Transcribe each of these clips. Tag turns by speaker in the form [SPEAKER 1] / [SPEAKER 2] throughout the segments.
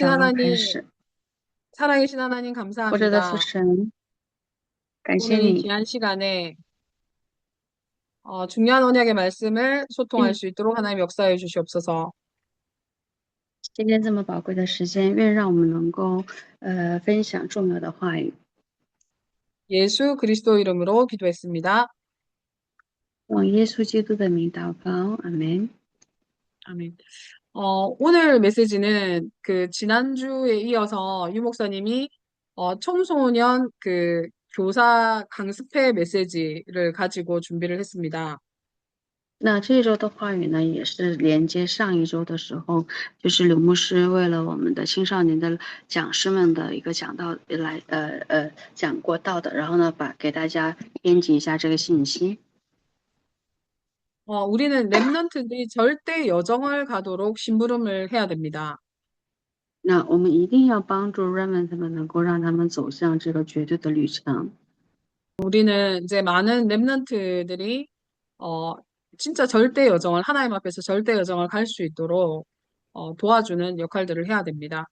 [SPEAKER 1] 然后开
[SPEAKER 2] 하나님,
[SPEAKER 1] 始。
[SPEAKER 2] 살아계신 하나님
[SPEAKER 1] 活着的父
[SPEAKER 2] 감사합니다.
[SPEAKER 1] 神，感谢
[SPEAKER 2] 오늘 이
[SPEAKER 1] 你，
[SPEAKER 2] 귀한 시간에 중요한 언약의 말씀을 소통할
[SPEAKER 1] 愿
[SPEAKER 2] 수 있도록 하나님 역사해 주시옵소서.
[SPEAKER 1] 今天这么宝贵的时间，愿让我们能够分享重要的话语。
[SPEAKER 2] 예수 그리스도 이름으로 기도했습니다.
[SPEAKER 1] 用耶稣基督的名祷告，阿门。
[SPEAKER 2] 아멘. 오늘 메시지는 그 지난주에 이어서 유 목사님이 청소년 그 교사 강습회 메시지를 가지고 준비를 했습니다.
[SPEAKER 1] 那这一周的话语呢，也是连接上一周的时候，就是刘牧师为了我们的青少年的讲师们的一个讲道来讲过道的，然后呢，给大家编辑一下这个信息。
[SPEAKER 2] 우리는 랩넌트들이 절대 여정을 가도록 심부름을 해야 됩니다.
[SPEAKER 1] 那我们一定要帮助 Raymond 们，能够让他们走向这个绝对的旅程。
[SPEAKER 2] 우리는 이제 많은 랩넌트들이 어, 진짜 절대 여정을 하나님 앞에서 절대 여정을 갈 수 있도록 도와주는 역할들을 해야 됩니다.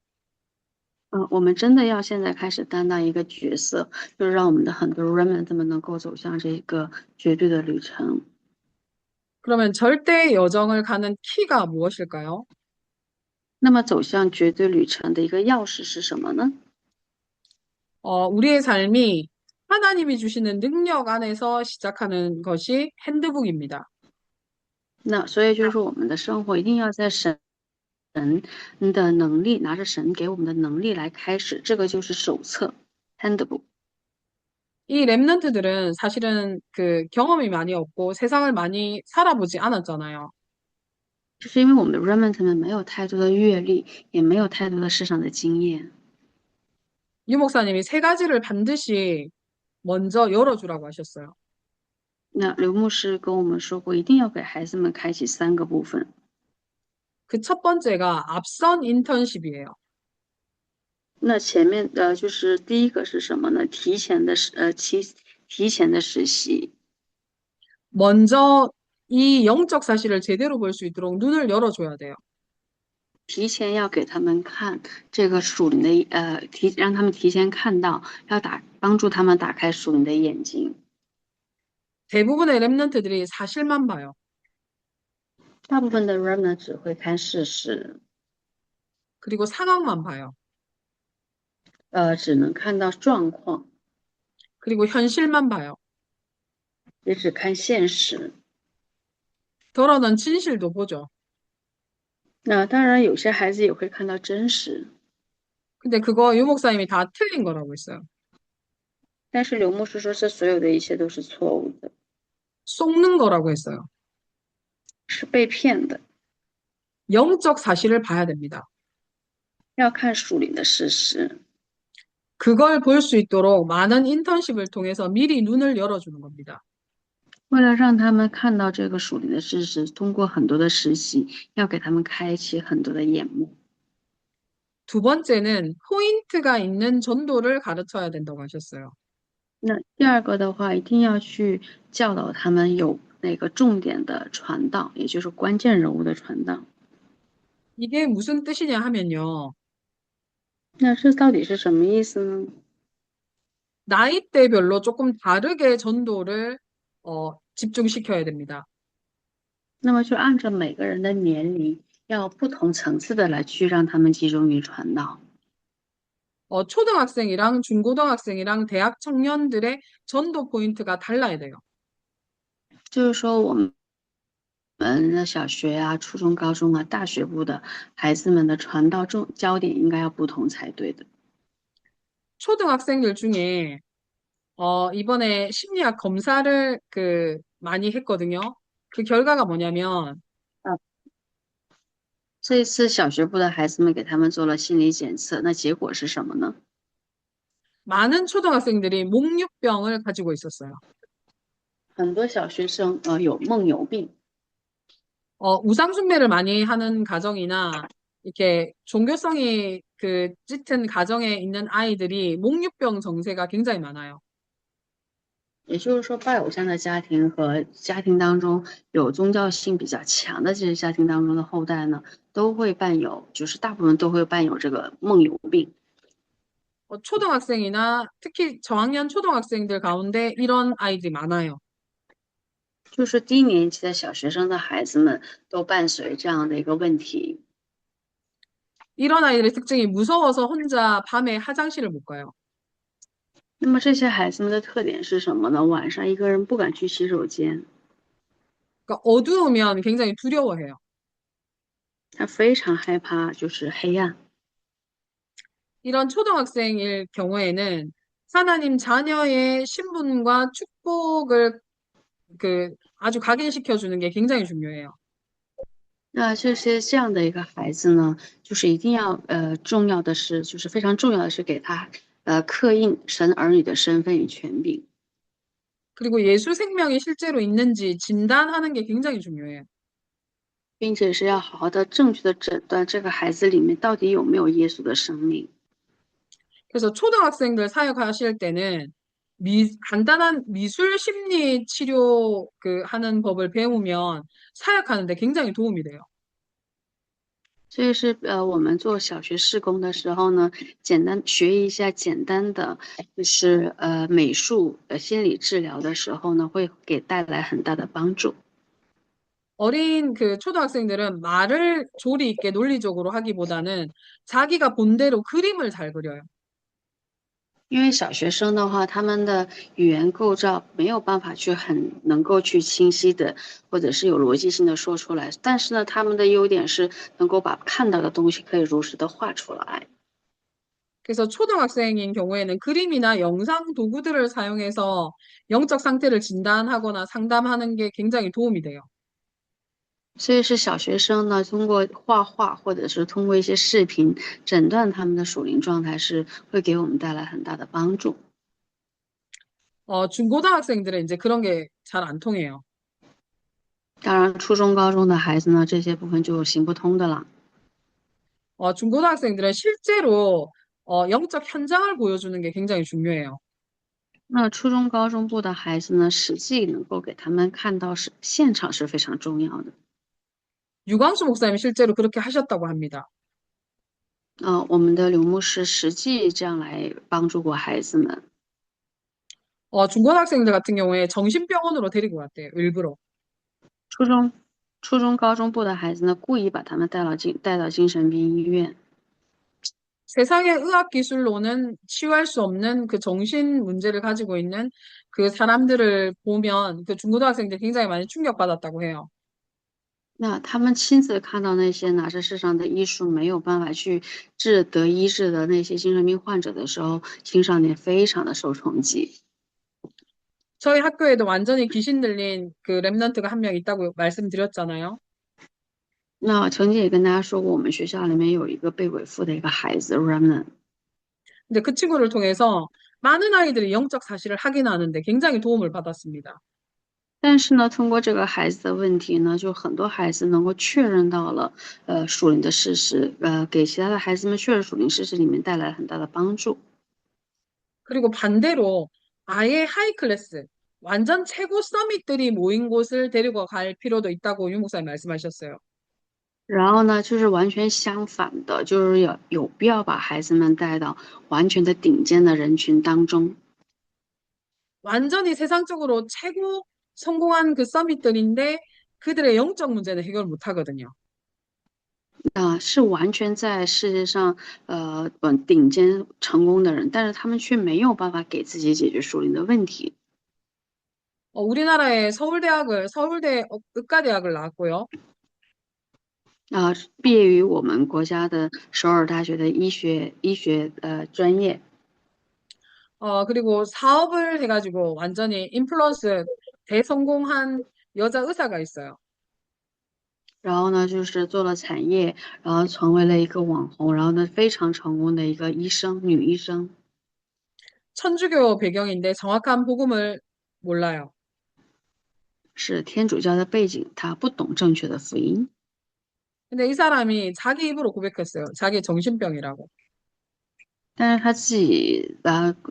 [SPEAKER 1] 我们真的要现在开始担当一个角色，就是让我们的很多 Raymond 们能够走向这个绝对的旅程。
[SPEAKER 2] 그러면 절대 여정을 가는 키가 무엇일까요?
[SPEAKER 1] 那么走向绝对旅程的一个钥匙是什么呢？
[SPEAKER 2] 우리의 삶이 하나님이 주시는 능력 안에서 시작하는 것이 핸드북입니다.
[SPEAKER 1] 那所以就是说，我们的生活一定要在神的能力，拿着神给我们的能力来开始，这个就是手册 handbook。
[SPEAKER 2] 이 랩런트들은 사실은 그 경험이 많이 없고 세상을 많이 살아보지 않았잖아요.
[SPEAKER 1] 就是因为我们的 Raymond 们没有太多的阅历，也没有太多的市场的经验。
[SPEAKER 2] 유 목사님이 세 가지를 반드시 먼저 열어주라고 하셨어요.
[SPEAKER 1] 那刘牧师跟我们说过，一定要给孩子们开启3个部分。
[SPEAKER 2] 그 첫 번째가 앞선 인턴십이에요.
[SPEAKER 1] 那前面的就是第一个是什么呢？提前的实习，
[SPEAKER 2] 먼저 이 영적 사실을 제대로 볼 수 있도록 눈을 열어줘야 돼요.
[SPEAKER 1] 提前要给他们看这个属灵的让他们提前看到，帮助他们打开属灵的眼睛。
[SPEAKER 2] 대부분의 랩런트들이 사실만 봐요.
[SPEAKER 1] 大部分的 Remnant 只会看事实，
[SPEAKER 2] 그리고 상황만 봐요.
[SPEAKER 1] 只能看到状况，
[SPEAKER 2] 그리고 현실만 봐요.
[SPEAKER 1] 也只看现实。
[SPEAKER 2] 더러는 진실도 보죠.
[SPEAKER 1] 那当然，有些孩子也会看到真实，
[SPEAKER 2] 근데 그거 유 목사님이 다 틀린 거라고 했어요.
[SPEAKER 1] 但是刘牧师说，这所有的一切都是错误的，
[SPEAKER 2] 속는 거라고 했어요.
[SPEAKER 1] 是被骗的。
[SPEAKER 2] 영적 사실을 봐야 됩니다.
[SPEAKER 1] 要看属灵的事实，
[SPEAKER 2] 그걸 볼 수 있도록 많은 인턴십을 통해서 미리 눈을 열어주는 겁니다.
[SPEAKER 1] 为了让他们看到这个属灵的事实，通过很多的实习，要给他们开启很多的眼目。
[SPEAKER 2] 두 번째는 포인트가 있는 전도를 가르쳐야 된다고 하셨어요.
[SPEAKER 1] 那第二个的话，一定要去教导他们有那个重点的传道，也就是关键人物的传道。
[SPEAKER 2] 이게 무슨 뜻이냐 하면요.
[SPEAKER 1] 那这到底是什么意思呢？
[SPEAKER 2] 나이대별로 조금 다르게 전도를 집중시켜야 됩니다.
[SPEAKER 1] 那么就按照每个人的年龄，要不同层次的来去让他们集中于传道。
[SPEAKER 2] 초등학생이랑 중고등학생이랑 대학 청년들의 전도 포인트가 달라야 돼요.
[SPEAKER 1] 就是说，我们的小学啊、初中、高中啊、大学部的孩子们的传道焦点应该要不同才对的。
[SPEAKER 2] 초등학생들 중에 이번에 심리학 검사를 많이 했거든요. 그 결과가 뭐냐면
[SPEAKER 1] 这一次小学部的孩子们给他们做了心理检测，那结果是什么呢？
[SPEAKER 2] 많은 초등학생들이 목류병을 가지고 있었어요.
[SPEAKER 1] 很多小学生有梦游病，
[SPEAKER 2] 우상숭배를 많이 하는 가정이나 이렇게 종교성이 짙은 가정에 있는 아이들이 목류병 증세가 굉장히 많아요.
[SPEAKER 1] 也就是说，拜偶像的家庭和家庭当中有宗教性比较强的这些家庭当中的后代呢，都会伴有，就是大部分都会伴有这个梦游病。
[SPEAKER 2] 초등학생이나 특히 저학년 초등학생들 가운데 이런 아이들이 많아요.
[SPEAKER 1] 就是低年级的小学生的孩子们都伴随这样的一个问题。
[SPEAKER 2] 이런 아이들의 특징이 무서워서 혼자 밤에 화장실을 못 가요.
[SPEAKER 1] 那么这些孩子们的特点是什么呢？晚上一个人不敢去洗手间，
[SPEAKER 2] 그러니까 어두우면 굉장히 두려워해요.
[SPEAKER 1] 他非常害怕就是黑暗。
[SPEAKER 2] 이런 초등학생일 경우에는 하나님 자녀의 신분과 축복을 아주 각인시켜 주는 게 굉장히 중요해요.
[SPEAKER 1] 那这样的一个孩子呢，就是一定要重要的是，就是非常重要的是给他刻印神儿女的身份与权柄，
[SPEAKER 2] 그리고 예수 생명이 실제로 있는지 진단하는 게 굉장히 중요해요.
[SPEAKER 1] 并且是要好好的正确的诊断这个孩子里面到底有没有耶稣的生命。
[SPEAKER 2] 그래서 초등학생들 사역하실 때는 간단한 미술 심리 치료 하는 법을 배우면 사역하는데 굉장히 도움이 돼요.
[SPEAKER 1] 所以是我们做小学施工的时候呢，简单学一下简单的，就是美术心理治疗的时候呢，会给带来很大的帮助。
[SPEAKER 2] 어린 초등학생들은 말을 조리 있게 논리적으로 하기보다는 자기가 본대로 그림을 잘 그려요.
[SPEAKER 1] 因为小学生的话，他们的语言构造没有办法去很能够去清晰的，或者是有逻辑性的说出来。但是呢，他们的优点是能够把看到的东西可以如实的画出来。
[SPEAKER 2] 그래서 초등학생인 경우에는 그림이나 영상 도구들을 사용해서 영적 상태를 진단하거나 상담하는 게 굉장히 도움이 돼요.
[SPEAKER 1] 所以是小学生呢，通过画画或者是通过一些视频诊断他们的属灵状态，是会给我们带来很大的帮助。
[SPEAKER 2] 중고등학생들은 이제 그런 게 잘 안 통해요.
[SPEAKER 1] 当然，初中、高中的孩子呢，这些部分就行不通的了。
[SPEAKER 2] 중고등학생들은 실제로 영적 현장을 보여주는 게 굉장히 중요해요.
[SPEAKER 1] 那初中、高中部的孩子呢，实际能够给他们看到是现场是非常重要的。
[SPEAKER 2] 유광수 목사님이 실제로 그렇게 하셨다고 합니다.
[SPEAKER 1] 我们的刘牧师实际这样来帮助过孩子们。
[SPEAKER 2] 중고등학생들 같은 경우에 정신병원으로 데리고 갔대요, 일부러.
[SPEAKER 1] 初中、高中部的孩子呢，故意把他们带到精神病医院。
[SPEAKER 2] 세상의 의학 기술로는 치유할 수 없는 그 정신 문제를 가지고 있는 그 사람들을 보면 그 중고등학생들이 굉장히 많이 충격받았다고 해요.
[SPEAKER 1] 那他们亲自看到那些拿着世上的医术没有办法去得医治的那些精神病患者的时候，青少年非常的受冲击。
[SPEAKER 2] 저희 학교에도 완전히 귀신 들린 그 랩런트가 한 명 있다고 말씀드렸잖아요.
[SPEAKER 1] 那曾经也跟大家说过，我们学校里面有一个被鬼附的一个孩子 Remnant。
[SPEAKER 2] 근데 그 친구를 통해서 많은 아이들이 영적 사실을 확인하는데 굉장히 도움을 받았습니다.
[SPEAKER 1] 但是呢，通过这个孩子的问题呢，就很多孩子能够确认到了属灵的事实，给其他的孩子们确认属灵事实里面带来很大的帮助。
[SPEAKER 2] 그리고 반대로 아예 하이 클래스, 완전 최고 서밋들이 모인 곳을 데리고 갈 필요도 있다고 유 목사님 말씀하셨어요.
[SPEAKER 1] 然后呢，就是完全相反的，就是有必要把孩子们带到完全的顶尖的人群当中。
[SPEAKER 2] 완전히 세상적으로 최고 성공한 그 서밋들인데 그들의 영적 문제는 해결 못 하거든요.
[SPEAKER 1] 是完全在世界上顶尖成功的人，但是他们却没有办法给自己解决属灵的问题。
[SPEAKER 2] 우리나라의 서울대 의과대학을 나왔고요.
[SPEAKER 1] 毕业于我们国家的首尔大学的医学专业。
[SPEAKER 2] 그리고 사업을 해가지고 완전히 인플루언스 대성공한 여자 의사가 있어요.
[SPEAKER 1] 然后呢，就是做了产业，然后成为了一个网红，然后呢，非常成功的一个医生，女医生。
[SPEAKER 2] 천주교 배경인데 정확한 복음을 몰라요.
[SPEAKER 1] 是天主教的背景，她不懂正确的福音。
[SPEAKER 2] 근데 이 사람이 자기 입으로 고백했어요. 자기 정신병이라고.
[SPEAKER 1] 但是他自己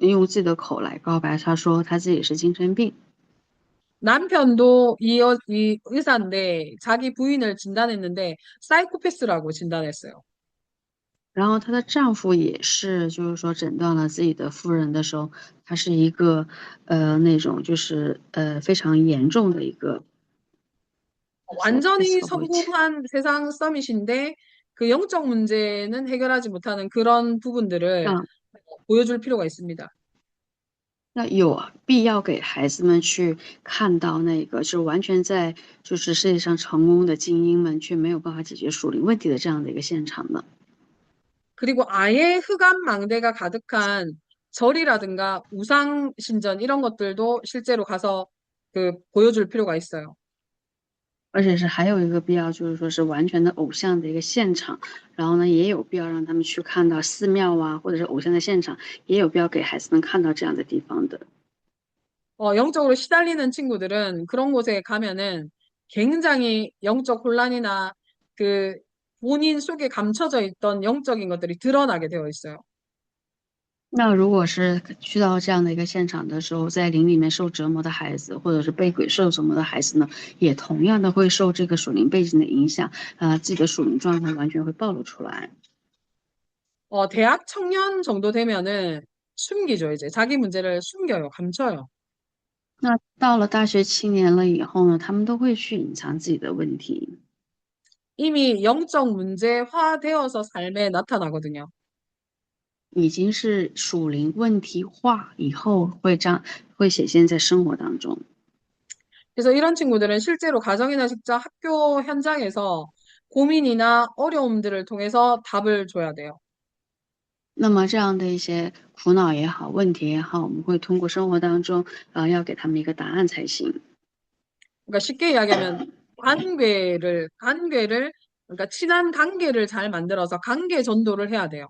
[SPEAKER 1] 用自己的口来告白，他说他自己是精神病。
[SPEAKER 2] 남편도 이 의사인데 자기 부인을 진단했는데 사이코패스라고 진단했어요.
[SPEAKER 1] 然后她的丈夫也是，就是说诊断了自己的夫人的时候，他是一个那种就是非常严重的一个
[SPEAKER 2] 완전히
[SPEAKER 1] psychopath。
[SPEAKER 2] 성공한 세상 서밋인데 그 영적 문제는 해결하지 못하는 그런 부분들을
[SPEAKER 1] 那
[SPEAKER 2] 보여줄 필요가 있습니다.
[SPEAKER 1] 那有必要给孩子们去看到那个，就是完全在就是世界上成功的精英们，却没有办法解决属灵问题的这样的一个现场呢？
[SPEAKER 2] 그리고 아예 흑암 망대가 가득한 절이라든가 우상 신전 이런 것들도 실제로 가서 그 보여줄 필요가 있어요.
[SPEAKER 1] 而且是还有一个必要，就是说是完全的偶像的一个现场，然后呢，也有必要让他们去看到寺庙啊，或者是偶像的现场，也有必要给孩子们看到这样的地方的。
[SPEAKER 2] 영적으로 시달리는 친구들은 그런 곳에 가면은 굉장히 영적 혼란이나 그 본인 속에 감춰져 있던 영적인 것들이 드러나게 되어 있어요.
[SPEAKER 1] 那如果是去到这样的一个现场的时候，在灵里面受折磨的孩子，或者是被鬼受折磨的孩子呢，也同样的会受这个属灵背景的影响，自己的属灵状态完全会暴露出来。
[SPEAKER 2] 대학 청년 정도 되면은 숨기죠, 이제. 자기 문제를 숨겨요, 감춰요.
[SPEAKER 1] 那到了大学7年了以后呢，他们都会去隐藏自己的问题。
[SPEAKER 2] 이미 영적 문제화되어서 삶에 나타나거든요.
[SPEAKER 1] 已经是属灵问题化以后会显现在生活当中。
[SPEAKER 2] 그래서 이런 친구들은 실제로 가정이나 직장, 학교 현장에서 고민이나 어려움들을 통해서 답을 줘야 돼요.
[SPEAKER 1] 那么这样的一些苦恼也好，问题也好，我们会通过生活当中，要给他们一个答案才行。
[SPEAKER 2] 그러니까 쉽게 이야기하면 관계를, 그러니까 친한 관계를 잘 만들어서 관계 전도를 해야 돼요.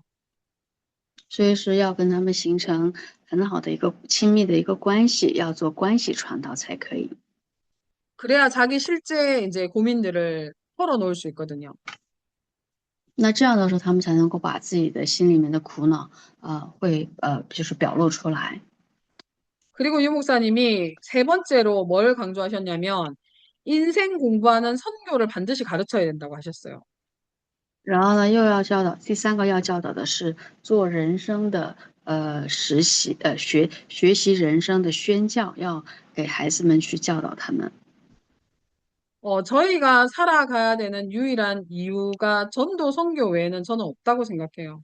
[SPEAKER 1] 所以是要跟他们形成很好的一个亲密的一个关系，要做关系传导才可以。
[SPEAKER 2] 그래야 자기 실제 이제 고민들을 털어놓을 수 있거든요.
[SPEAKER 1] 那这样的时候，他们才能够把自己的心里面的苦恼，就是表露出来。
[SPEAKER 2] 그리고 유 목사님이 세 번째로 뭘 강조하셨냐면 인생 공부하는 선교를 반드시 가르쳐야 된다고 하셨어요.
[SPEAKER 1] 然后呢，又要教导第3个要教导的是做人生的实习学习人生的宣教，要给孩子们去教导他们。
[SPEAKER 2] 저희가 살아가야 되는 유일한 이유가 전도 선교 외에는 저는 없다고 생각해요.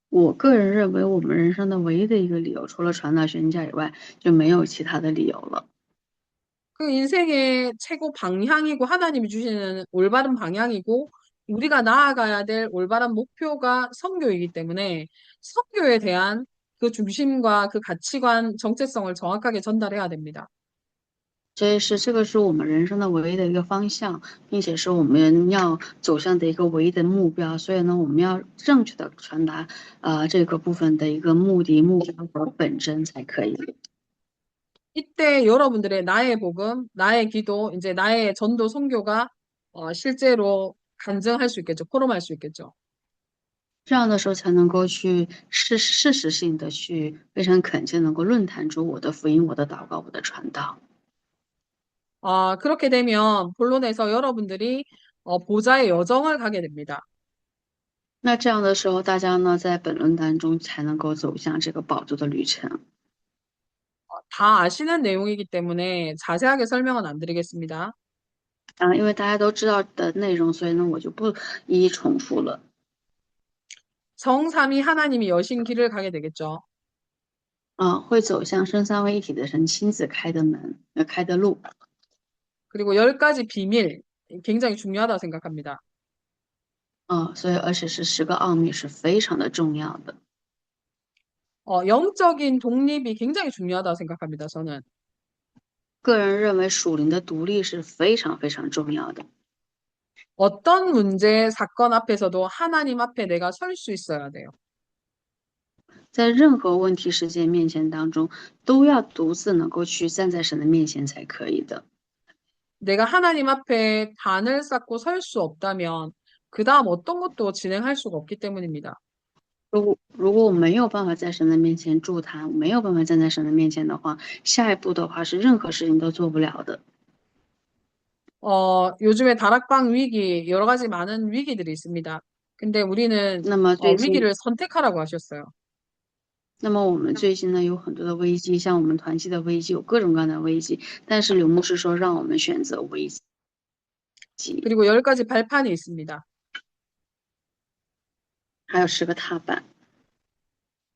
[SPEAKER 1] 我个人认为，我们人生的唯一的一个理由，除了传道宣教以外，就没有其他的理由了。
[SPEAKER 2] 그 인생의 최고 방향이고 하나님이 주시는 올바른 방향이고 우리가 나아가야 될 올바른 목표가 선교이기 때문에 선교에 대한 그 중심과 그 가치관, 정체성을 정확하게 전달해야 됩니다.
[SPEAKER 1] 所以是这个是我们人生的唯一的一个方向，并且是我们要走向的一个唯一的目标。所以呢，我们要正确的传达这个部分的一个目的、目标和本真才可以。
[SPEAKER 2] 이때 여러분들의 나의 복음, 나의 기도, 이제 나의 전도 선교가 실제로 간증할 수 있겠죠. 포럼할 수 있겠죠.
[SPEAKER 1] 这样的时候才能够去事实性的去非常恳切能够论坛出我的福音、我的祷告、我的传道。
[SPEAKER 2] 그렇게 되면 본론에서 여러분들이 보좌의 여정을 가게 됩니다.
[SPEAKER 1] 那这样的时候，大家呢在本论当中才能够走向这个宝座的旅程。
[SPEAKER 2] 다 아시는 내용이기 때문에 자세하게 설명은 안 드리겠습니다.
[SPEAKER 1] 因为大家都知道的内容，所以呢我就不一一重复了。
[SPEAKER 2] 성삼위 하나님이 여신 길을 가게 되겠죠.
[SPEAKER 1] 会走向生三位一体的神亲自开的门，开的路。
[SPEAKER 2] 그리고 10가지 비밀 굉장히 중요하다고 생각합니다.
[SPEAKER 1] 所以而且是10个奥秘是非常的重要的。
[SPEAKER 2] 영적인 독립이 굉장히 중요하다고 생각합니다. 저는.
[SPEAKER 1] 个人认为属灵的独立是非常非常重要的。
[SPEAKER 2] 어떤 문제, 사건 앞에서도 하나님 앞에 내가 설 수 있어야 돼요.
[SPEAKER 1] 在任何问题事件面前当中，都要独自能够去站在神的面前才可以的。
[SPEAKER 2] 내가 하나님 앞에 단을 쌓고 설 수 없다면 그 다음 어떤 것도 진행할 수가 없기 때문입니다.
[SPEAKER 1] 如果我没有办法在神的面前助他，没有办法站在神的面前的话，下一步的话是任何事情都做不了的。
[SPEAKER 2] 요즘에 다락방 위기, 여러 가지 많은 위기들이 있습니다. 근데 우리는
[SPEAKER 1] 那么最近，
[SPEAKER 2] 위기를 선택하라고 하셨어요.
[SPEAKER 1] 那么我们最近呢有很多的危机，像我们团契的危机，有各种各样的危机，但是刘牧师说让我们选择危机，
[SPEAKER 2] 그리고 10가지 발판이 있습니다.
[SPEAKER 1] 还有10个踏板。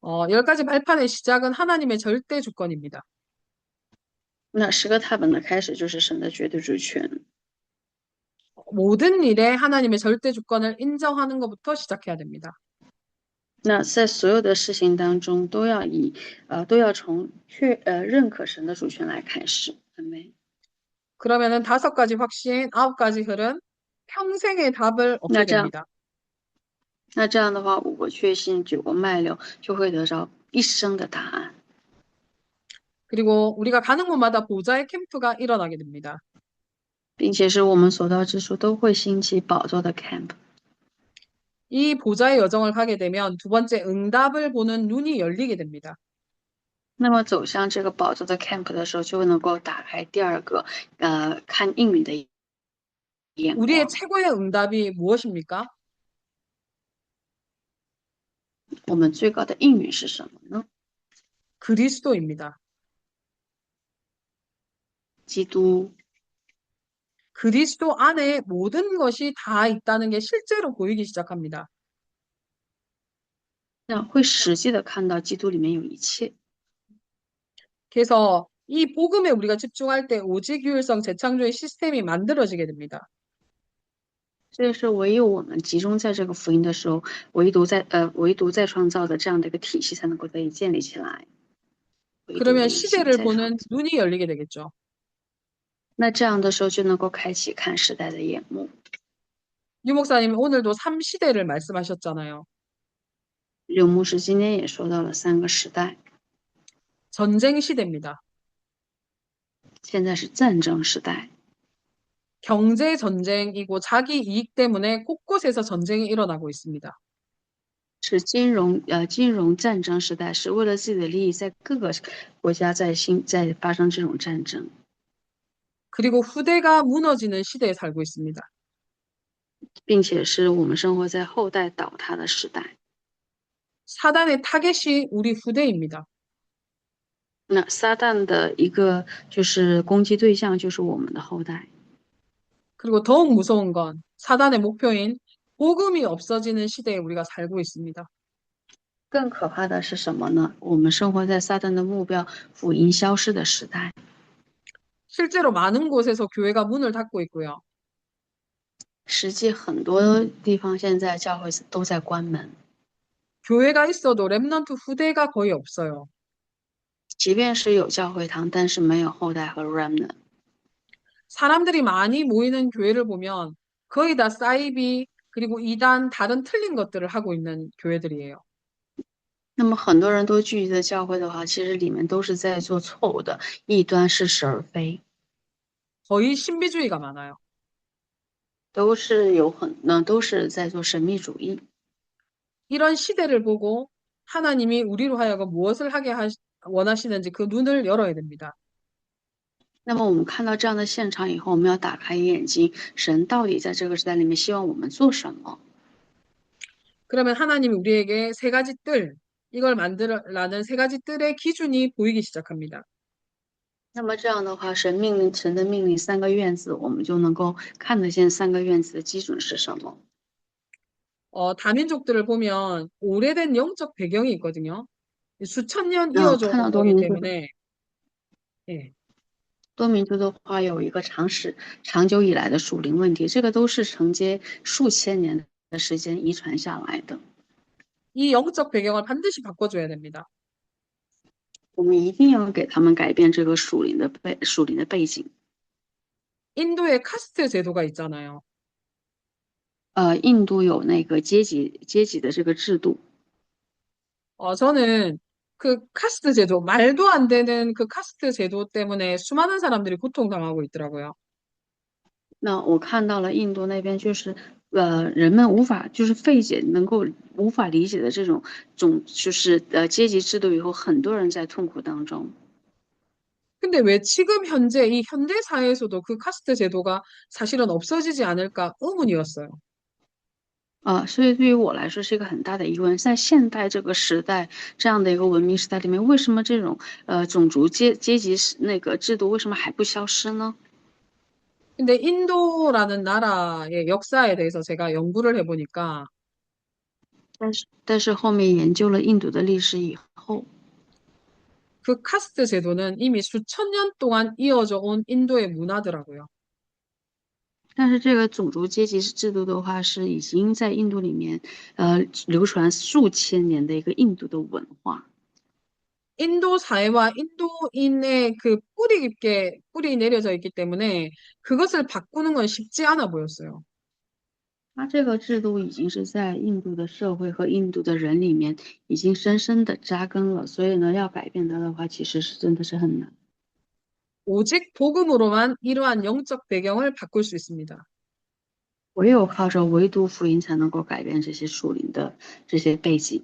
[SPEAKER 2] 10가지 발판의 시작은 하나님의 절대 주권입니다.
[SPEAKER 1] 那10个踏板的开始就是神的绝对主权。
[SPEAKER 2] 모든 일에 하나님의 절대 주권을 인정하는 것부터 시작해야 됩니다.
[SPEAKER 1] 那在所有的事情当中，都要从认可神的主权来开始。阿门。
[SPEAKER 2] 그러면은 5가지 확신, 9가지 흐름, 평생의 답을
[SPEAKER 1] 那
[SPEAKER 2] 얻게
[SPEAKER 1] 这样，
[SPEAKER 2] 됩니다.
[SPEAKER 1] 那这样的话，5个确信，9个脉流，就会得着一生的答案，
[SPEAKER 2] 그리고 우리가 가는 곳마다 보좌의 캠프가 일어나게 됩니다.
[SPEAKER 1] 并且是我们所到之处都会兴起宝座的 camp。
[SPEAKER 2] 이 보좌의 여정을 가게 되면 두 번째 응답을 보는 눈이 열리게 됩니다.
[SPEAKER 1] 那么走向这个宝座的 camp 的时候，就能够打开第二个看应允的眼
[SPEAKER 2] 우리의
[SPEAKER 1] 光。
[SPEAKER 2] 최고의 응답이 무엇입니까?
[SPEAKER 1] 我们最高的应允是什么呢？
[SPEAKER 2] 그리스도입니다.
[SPEAKER 1] 基督。
[SPEAKER 2] 그리스도 안에 모든 것이 다 있다는 게 실제로 보이기 시작합니다.
[SPEAKER 1] 那会实际的看到基督里面有一切。
[SPEAKER 2] 그래서 이 복음에 우리가 집중할 때 오직 유일성 재창조의 시스템이 만들어지게 됩니다.
[SPEAKER 1] 这是唯有我们集中在这个福音的时候，唯独在创造的这样的一个体系才能够得以建立起来。唯独
[SPEAKER 2] 그러면
[SPEAKER 1] 唯心
[SPEAKER 2] 시대를
[SPEAKER 1] 在创
[SPEAKER 2] 보는
[SPEAKER 1] 造，
[SPEAKER 2] 눈이 열리게 되겠죠.
[SPEAKER 1] 那这样的时候就能够开启看时代的眼目。
[SPEAKER 2] 유 목사님 오늘도 3시대를 말씀하셨잖아요.
[SPEAKER 1] 刘牧师今天也说到了3个时代，
[SPEAKER 2] 전쟁 시대입니다.
[SPEAKER 1] 现在是战争时代，
[SPEAKER 2] 경제 전쟁이고 자기 이익 때문에 곳곳에서 전쟁이 일어나고 있습니다.
[SPEAKER 1] 是金融战争时代，是为了自己的利益，在各个国家在发生这种战争，
[SPEAKER 2] 그리고 후대가 무너지는 시대에 살고 있습니다.
[SPEAKER 1] 并且是我们生活在后代倒塌的时代。
[SPEAKER 2] 사단의 타겟이 우리 후대입니다.
[SPEAKER 1] 那撒旦的一个就是攻击对象就是我们的后代。
[SPEAKER 2] 그리고 더욱 무서운 건 사단의 목표인 복음이 없어지는 시대에 우리가 살고 있습니다.
[SPEAKER 1] 更可怕的是什么呢？我们生活在撒旦的目标福音消失的时代。
[SPEAKER 2] 실제로 많은 곳에서 교회가 문을 닫고 있고요.
[SPEAKER 1] 实际很多地方现在教会都在关门，
[SPEAKER 2] 교회가 있어도 렘넌트 후대가 거의 없어요.
[SPEAKER 1] 即便是有教会堂，但是没有后代和 remnant。
[SPEAKER 2] 사람들이 많이 모이는 교회를 보면 거의 다 사이비 그리고 이단 다른 틀린 것들을 하고 있는 교회들이에요.
[SPEAKER 1] 那么很多人都聚集在教会的话，其实里面都是在做错误的异端，似是而非，
[SPEAKER 2] 거의 신비주의가 많아요.
[SPEAKER 1] 都是在做神秘主义。
[SPEAKER 2] 이런 시대를 보고 하나님이 우리로 하여금 무엇을 하게 원하시는지 그 눈을 열어야 됩니다.
[SPEAKER 1] 那么我们看到这样的现场以后，我们要打开眼睛，神到底在这个时代里面希望我们做什么？
[SPEAKER 2] 그러면 하나님이 우리에게 세 가지 뜰, 이걸 만들라는 세 가지 뜰의 기준이 보이기 시작합니다.
[SPEAKER 1] 那么这样的话，神的命令3个院子，我们就能够看得见3个院子的基准是什么。
[SPEAKER 2] 다민족들을 보면 오래된 영적 배경이 있거든요. 수천 년
[SPEAKER 1] 那
[SPEAKER 2] 이어져
[SPEAKER 1] 看
[SPEAKER 2] 온
[SPEAKER 1] 到多
[SPEAKER 2] 거기
[SPEAKER 1] 民族的
[SPEAKER 2] 때문에 예,
[SPEAKER 1] 多民族的话，有一个长久以来的属灵问题，这个都是承接数千年的时间遗传下来的。
[SPEAKER 2] 이 영적 배경을 반드시 바꿔줘야 됩니다.
[SPEAKER 1] 我们一定要给他们改变这个属灵的背景。
[SPEAKER 2] 인도에 카스트 제도가 있잖아요.
[SPEAKER 1] 印度有那个阶级的这个制度。
[SPEAKER 2] 저는 그 카스트 제도, 말도 안 되는 그 카스트 제도 때문에 수많은 사람들이 고통당하고 있더라고요.
[SPEAKER 1] 那我看到了印度那边就是人们无法就是费解，能够无法理解的这种就是阶级制度以后，很多人在痛苦当中。
[SPEAKER 2] 근데 왜 지금 현재 이 현대 사회에서도 그 카스트 제도가 사실은 없어지지 않을까 의문이었어요.
[SPEAKER 1] 所以对于我来说是一个很大的疑问，在现代这个时代这样的一个文明时代里面，为什么这种种族阶级那个制度为什么还不消失呢？
[SPEAKER 2] 근데 인도라는 나라의 역사에 대해서 제가 연구를 해보니까
[SPEAKER 1] 但是后面研究了印度的历史以后，
[SPEAKER 2] 그 카스트 제도는 이미 수천 년 동안 이어져 온 인도의 문화더라고요.
[SPEAKER 1] 但是这个种族阶级制度的话，是已经在印度里面流传数千年的一个印度的文化。
[SPEAKER 2] 인도 사회와 인도인의 그 뿌리 깊게 뿌리 내려져 있기 때문에 그것을 바꾸는 건 쉽지 않아 보였어요.
[SPEAKER 1] 它这个制度已经是在印度的社会和印度的人里面已经深深的扎根了，所以呢，要改变它的话，其实是真的是很难。
[SPEAKER 2] 오직 복음으로만 이러한 영적 배경을 바꿀 수 있습니다.
[SPEAKER 1] 唯有靠着唯独福音才能够改变这些属灵的这些背景。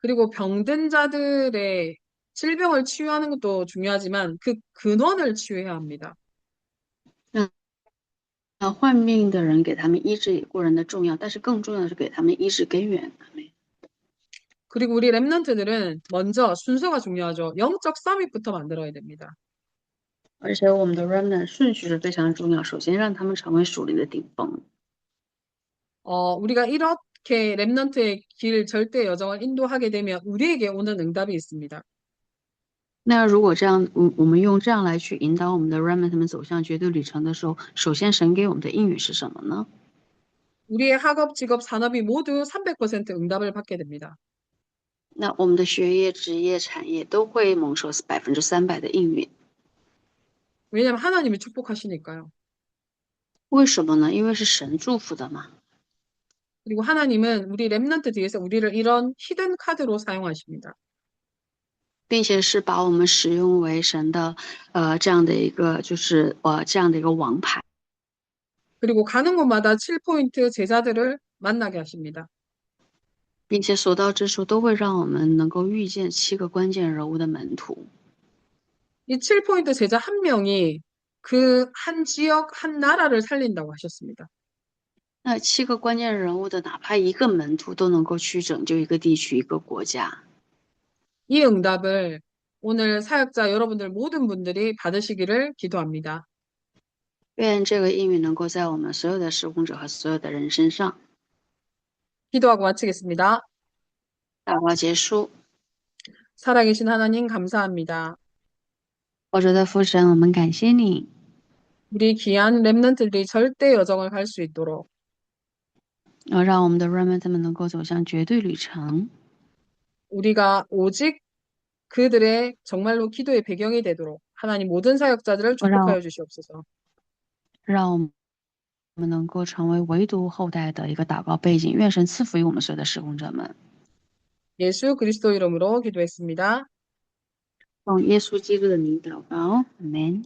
[SPEAKER 2] 그리고 병든 자들의 질병을 치유하는 것도 중요하지만 그 근원을 치유해야 합니다.
[SPEAKER 1] 患病的人给他们医治也固然的重要，但是更重要的是给他们医治根源。
[SPEAKER 2] 그리고 우리 랩런트들은 먼저 순서가 중요하죠. 영적 서밋부터 만들어야 됩니다.
[SPEAKER 1] 而且我们的 remnant 顺序是非常重要，首先让他们成为属灵的顶峰。
[SPEAKER 2] 우리가 이렇게 랩런트의 길 절대 여정을 인도하게 되면 우리에게 오는 응답이 있습니다.
[SPEAKER 1] 那如果这样，我们用这样来去引导我们的 remnant 们走向绝对旅程的时候，首先神给我们的应允是什么呢？
[SPEAKER 2] 우리의 학업, 직업, 산업이 모두 300% 응답을 받게 됩니다.
[SPEAKER 1] 那我们的学业、职业、产业都会蒙受300%的应允。
[SPEAKER 2] 왜냐하면 하나님이 축복하시니까요.
[SPEAKER 1] 为什么呢？因为是神祝福的嘛，
[SPEAKER 2] 그리고 하나님은 우리 랩런트 뒤에서 우리를 이런 히든 카드로 사용하십니다.
[SPEAKER 1] 并且是把我们使用为神的这样的一个就是这样的一个王牌，
[SPEAKER 2] 그리고 가는 곳마다 7포인트 제자들을 만나게 하십니다.
[SPEAKER 1] 并且所到之处都会让我们能够遇见7个关键人物的门徒。
[SPEAKER 2] 이 7포인트 제자 한 명이 그 한 지역, 한 나라를 살린다고 하셨습니다.
[SPEAKER 1] 那7个关键人物的哪怕一个门徒都能够去拯救一个地区、一个国家。
[SPEAKER 2] 이 응답을 오늘 사역자 여러분들 모든 분들이 받으시기를 기도합니다.
[SPEAKER 1] 愿这个应允能够在我们所有的施工者和所有的人身上。
[SPEAKER 2] 기도하고 마치겠습니다.
[SPEAKER 1] 祷告结束。
[SPEAKER 2] 살아계신 하나님 감사합니다.
[SPEAKER 1] 活着的父神，我们感谢你，
[SPEAKER 2] 우리 귀한 랩런트들이 절대 여정을 갈 수 있도록
[SPEAKER 1] 让我们的 remnant 们能够走向绝对旅程，
[SPEAKER 2] 우리가 오직 그들의 정말로 기도의 배경이 되도록 하나님 모든 사역자들을
[SPEAKER 1] 让
[SPEAKER 2] 축복하여 주시옵소서.
[SPEAKER 1] 我们能够成为唯独后代的一个祷告背景。愿神赐福于我们所有的施工者们。
[SPEAKER 2] 예수 그리스도 이름으로 기도했습니다.
[SPEAKER 1] 奉耶稣基督的名祷告，阿门。